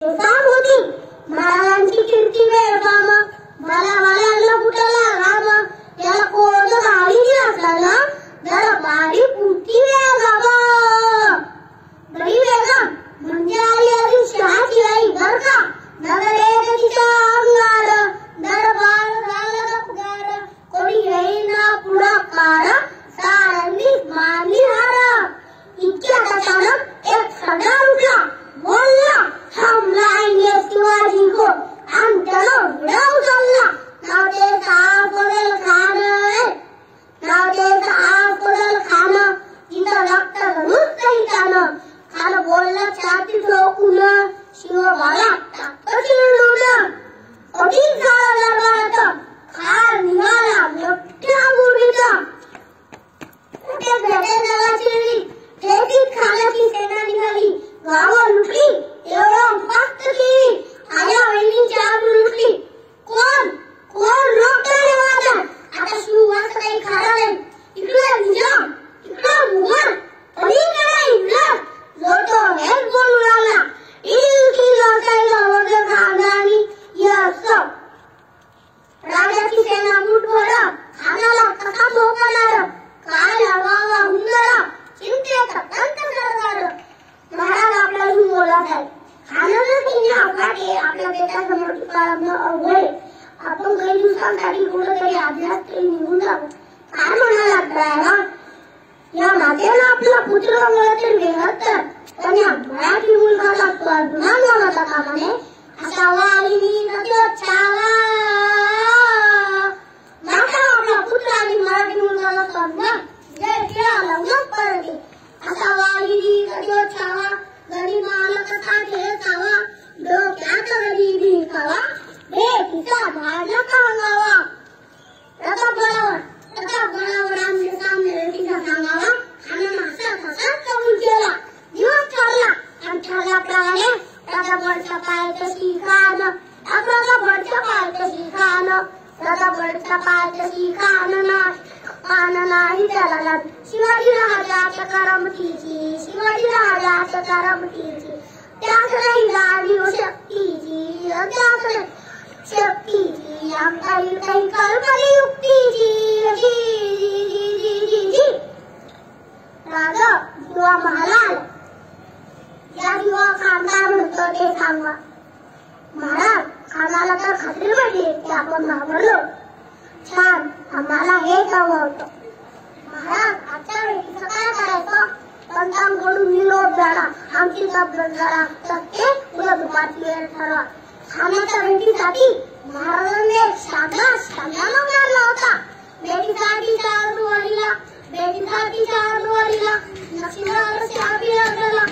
सांग होती महाराजांची कीर्ती वेळगाम मला मला कुठला राम त्याला कोण गाडी असताना जरा बारी पुटी वेळगाम बडी वेळगाम म्हणजे आली आधी शहाची आई बर का नगरे तिचा अंगार दरबार झाला पुकार कोणी येईना पुढाकार सारंगी मानी हार इतक्या अचानक एक सरदार उठला बोलला हम लाएंगे शिवाजी को हम चलो उड़ाओ चलना नाते साफ बदल खाना नाते साफ बदल खाना जिंदा रक्त घरून काही खाना बोलला छाती ठोकून शिवबाला टाकत चिरडून कठीण झाला दरबारात खार निघाला मोठ्या गुढीचा कुठे भेटेल चिरली ठेकीत खाण्याची सेना निघाली गावं लुटली एवढं फक्त केली आया वहिनीची आग लुटली कोण रोखणारे वादळ आता शिव असं काही खरं नाही इकडे निजाम इकडे मुघल पलीकडे इंग्रज लोटो हेच बोलू लागला इलकी लोटायला वगैरे खानदानी यस राजाची सेना मुठभर खानाला कथा ठोकणार काय लावावा हुंदरा चिंतेचा कंठ करणार महाराज आपल्याला बोलत आहे आपल्या बेटासमोर तुकाराम अवघड आपण काही दिवसांसाठी कुठेतरी अभ्यास तरी निघून जाऊ काय म्हणायला लागलाय या नात्याला आपला पुत्र तरी वेगळत तर पण या मराठी मुलगाला तो अभिमान मानता कामाने असावा आणि छावा माता आपला पुत्र आणि मराठी मुलगाला सन्मान जय खेळा लग्न पडते असावा आणि छावा गरीबाला कथा खेळावा डोक्यात गरीबी खावा भेटीचा भाजला खावावा प्रतापगडावर आमच्या सामने रेटीचा सांगावा आणि मासा कसा कबूल केला दिवस ठरला आणि ठरल्याप्रमाणे प्रतापगडचा पाय तशी खान प्रतापगडचा पाय तशी खान प्रतापगडचा पाय तशी खान नाही त्याला शिवाजी राजाच्या करमतीची शिवाजी राजाच्या करमतीची त्यास नाही जाणीव शक्तीची त्यास नाही शक्तीची आमची काही कल्पनी युक्तीची राजा किंवा महाराज या किंवा खानदार म्हणतो ते सांगा महाराज खानाला तर खात्री वाटली की आपण घाबरलो छान आम्हाला हे हवं होतं महाराज आजच्या वेळेचं काय करायचं पंतांकडून निरोप झाला आमची तब्येत जरा टक्के उद्या दुपारची वेळ ठरवा खानाच्या भेटीसाठी महाराजांनी एक साधा मारला होता भेटीसाठी चारवारीला नशिबाला शाबी अर्धला